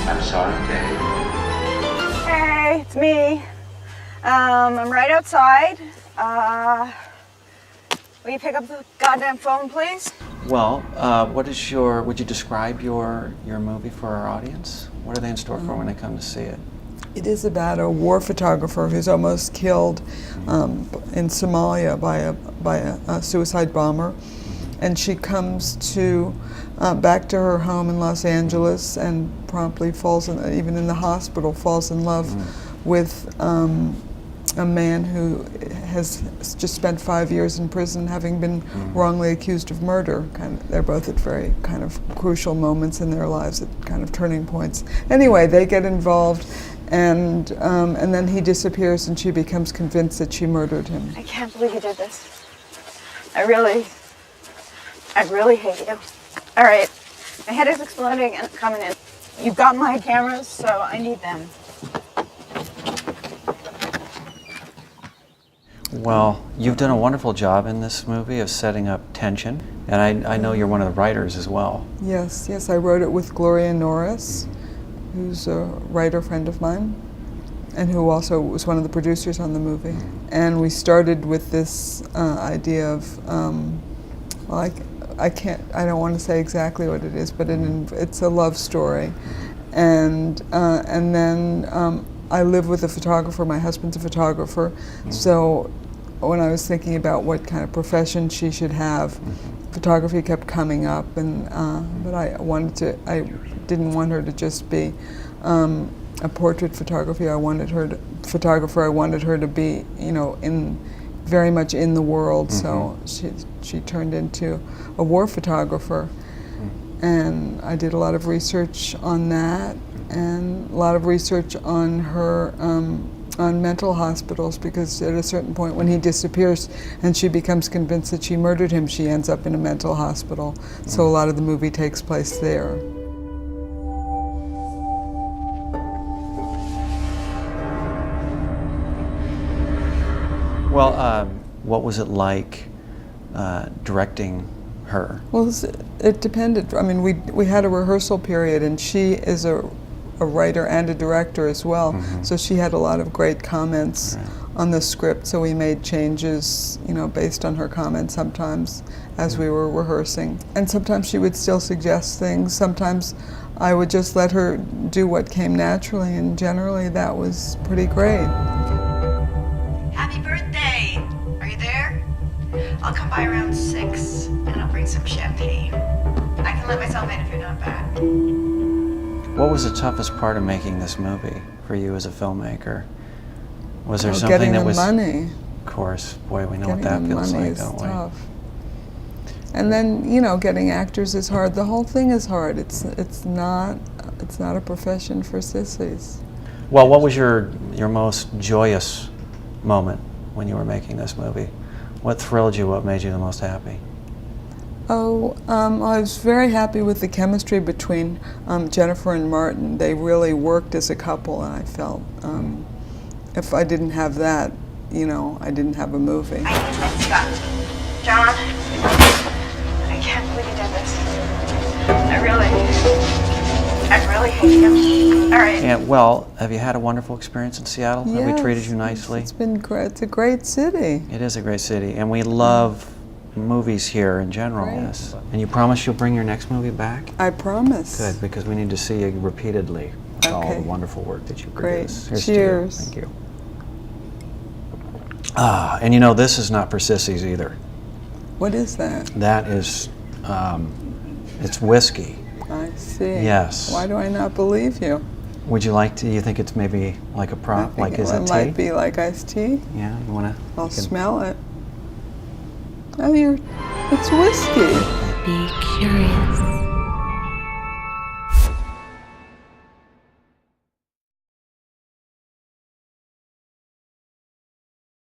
I'm sorry, Dave. Hey, it's me. I'm right outside. Will you pick up the goddamn phone, please? Well, would you describe your movie for our audience? What are they in store for when they come to see it? It is about a war photographer who's almost killed in Somalia by a suicide bomber. And she comes back to her home in Los Angeles and promptly even in the hospital, falls in love with a man who has just spent 5 years in prison, having been wrongly accused of murder. They're both at very kind of crucial moments in their lives, at kind of turning points. Anyway, they get involved, and then he disappears, and she becomes convinced that she murdered him. I can't believe you did this. I really hate you. All right, my head is exploding and it's coming in. You've got my cameras, so I need them. Well, you've done a wonderful job in this movie of setting up tension, and I know you're one of the writers as well. Yes, I wrote it with Gloria Norris, who's a writer friend of mine, and who also was one of the producers on the movie. And we started with this idea of, I don't want to say exactly what it is, but it's a love story. And then I live with a photographer. My husband's a photographer, so when I was thinking about what kind of profession she should have, photography kept coming up, and but I didn't want her to just be a portrait photography. I wanted her to be, very much in the world. So she turned into a war photographer, and I did a lot of research on that, and a lot of research on her on mental hospitals, because at a certain point when he disappears and she becomes convinced that she murdered him, she ends up in a mental hospital. So a lot of the movie takes place there. Well, what was it like directing her? Well, it depended. I mean, we had a rehearsal period, and she is a writer and a director as well. So she had a lot of great comments on the script. So we made changes, based on her comments sometimes as we were rehearsing. And sometimes she would still suggest things. Sometimes I would just let her do what came naturally, and generally that was pretty great. Happy birthday! Are you there? I'll come by around 6 and I'll bring some champagne. I can let myself in if you're not back. What was the toughest part of making this movie for you as a filmmaker? Was there something getting that the was money? Of course, boy, we know what that feels like, don't we? Tough. And then, getting actors is hard. The whole thing is hard. It's not a profession for sissies. Well, what was your most joyous moment when you were making this movie? What thrilled you? What made you the most happy? I was very happy with the chemistry between Jennifer and Martin. They really worked as a couple, and I felt if I didn't have that, I didn't have a movie. I need that stuff. John, I can't believe you did this. I really hate you. All right. And, well, have you had a wonderful experience in Seattle? Yes, Have we treated you nicely? It's been great. It's a great city. It is a great city, and we love movies here in general. Great. Yes. And you promise you'll bring your next movie back? I promise. Good, because we need to see you repeatedly. With all Okay. the wonderful work that you Great. produce. Here's Cheers. To you. Thank you. And this is not for sissies either. What is that? That is, it's whiskey. I see. Yes. Why do I not believe you? Would you like to? You think it's maybe like a prop? Like, is it tea? might be like iced tea. Yeah, you wanna? I'll smell it. Oh, it's whiskey. Be curious.